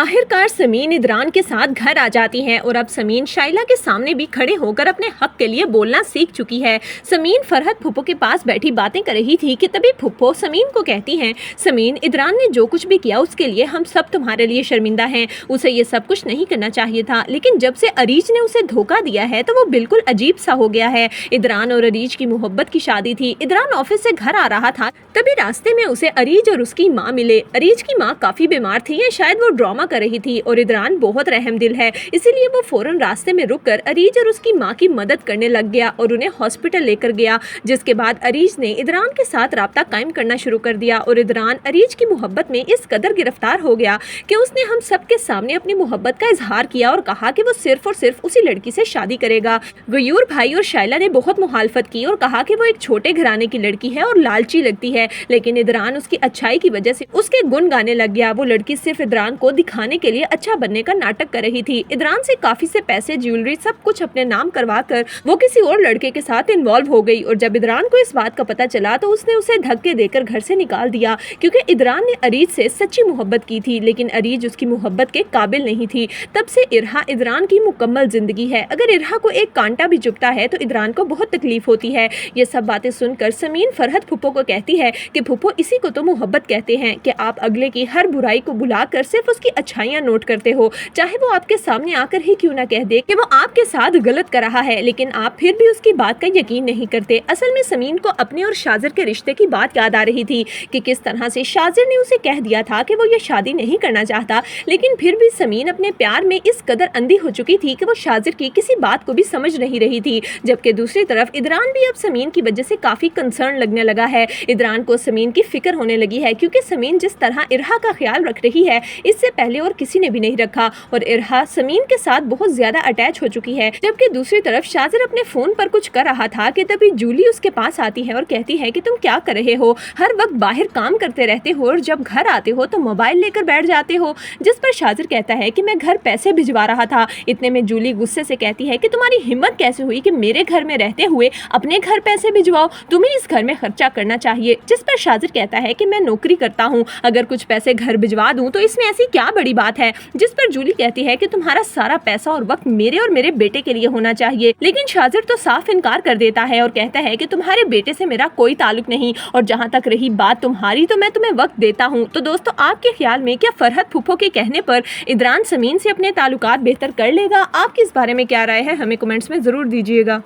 आखिरकार समीन इदरान के साथ घर आ जाती हैं और अब समीन शाइला के सामने भी खड़े होकर अपने हक के लिए बोलना सीख चुकी है। समीन फरहत फुप्पो के पास बैठी बातें कर रही थी कि तभी फुप्पो समीन को कहती हैं, समीन, इदरान ने जो कुछ भी किया उसके लिए हम सब तुम्हारे लिए शर्मिंदा हैं। उसे ये सब कुछ नहीं करना चाहिए था, लेकिन जब से अरीज ने उसे धोखा दिया है तो वो बिल्कुल अजीब सा हो गया है। इदरान और अरीज की मोहब्बत की शादी थी। इदरान ऑफिस से घर आ रहा था, तभी रास्ते में उसे अरीज और उसकी माँ मिले। अरीज की माँ काफी बीमार थी या शायद वो ड्रामा कर रही थी और इदरान बहुत रहम दिल है, इसीलिए वो फौरन रास्ते में रुककर अरीज और उसकी माँ की मदद करने लग गया और उन्हें हॉस्पिटल लेकर गया। जिसके बाद अरीज ने इदरान के साथ राब्ता कायम करना शुरू कर दिया और इदरान अरीज की मोहब्बत में इस कदर गिरफ्तार हो गया कि उसने हम सब के सामने अपनी मोहब्बत का इजहार किया और कहा कि वो सिर्फ और सिर्फ उसी लड़की से शादी करेगा। गयूर भाई और शाइला ने बहुत मुखालफत की और कहा कि वो एक छोटे घराने की लड़की है और लालची लगती है, लेकिन इदरान उसकी अच्छाई की वजह से उसके गुण गाने लग गया। वो लड़की सिर्फ इदरान को दिखाने के लिए अच्छा बनने का नाटक कर रही थी। इदरान से काफी से पैसे, ज्वेलरी, सब कुछ अपने नाम करवा कर वो किसी और लड़के के साथ इन्वॉल्व हो गई और जब इदरान को इस बात का पता चला तो उसने उसे धक्के देकर घर से निकाल दिया, क्योंकि इदरान ने अरीज से सच्ची मोहब्बत की थी, लेकिन अरीज उसकी मोहब्बत के काबिल नहीं थी। तब से इरहा इदरान की मुकम्मल जिंदगी है। अगर इरहा को एक कांटा भी चुभता है तो इदरान को बहुत तकलीफ होती है। ये सब बातें सुनकर समीन फरहत फुप्पो को कहती है कि फुप्पो, इसी को तो मोहब्बत कहते हैं कि आप अगले की हर बुराई को बुलाकर सिर्फ उसकी अच्छाइयां नोट करते हो, चाहे वो आपके सामने आकर ही क्यों ना कह दे कि वो आपके साथ गलत कर रहा है, लेकिन आप फिर भी उसकी बात का यकीन नहीं करते। असल में समीन को अपने और शाजिर के रिश्ते की बात याद आ रही थी कि किस तरह से शाजिर ने उसे कह दिया था कि वो ये शादी नहीं करना चाहता, लेकिन फिर भी समीन अपने प्यार में इस कदर अंधी हो चुकी थी कि वो शाजिर की किसी बात को भी समझ नहीं रही थी। जबकि दूसरी तरफ इदरान भी अब समीन की वजह से काफी कंसर्न लगने लगा है। इदरान को समीन की फिक्र होने लगी है, क्योंकि समीन जिस तरह इरहा का ख्याल रख रही है इससे पहले और किसी ने भी नहीं रखा और इरहा समीन के साथ बहुत ज्यादा अटैच हो चुकी है। जबकि दूसरी तरफ शाजिर अपने फोन पर कुछ कर रहा था कि तभी जूली उसके पास आती है और कहती है कि तुम क्या कर रहे हो, हर वक्त बाहर काम करते रहते हो और जब घर आते हो तो मोबाइल लेकर बैठ जाते हो। जिस पर शाजिर कहता है कि मैं घर पैसे भिजवा रहा था। इतने में जूली गुस्से से कहती है कि तुम्हारी हिम्मत कैसे हुई कि मेरे घर में रहते हुए अपने घर पैसे भिजवाओ, तुम्हें इस घर में खर्चा करना चाहिए। जिस पर शाजिर कहता है कि मैं नौकरी करता हूँ, अगर कुछ पैसे घर भिजवा दूं तो इसमें ऐसी क्या बड़ी बात है। जिस पर जूली कहती है कि तुम्हारा सारा पैसा और वक्त मेरे और मेरे बेटे के लिए होना चाहिए, लेकिन शाजिर तो साफ इनकार कर देता है और कहता है कि तुम्हारे बेटे से मेरा कोई ताल्लुक नहीं और जहाँ तक रही बात तुम्हारी तो मैं तुम्हें वक्त देता हूँ। तो दोस्तों, आपके ख्याल में क्या फरहत फुप्पो के कहने पर इदरान समीन से अपने ताल्लुकात बेहतर कर लेगा? आपकी इस बारे में क्या राय है, हमें कमेंट्स में जरूर दीजिएगा।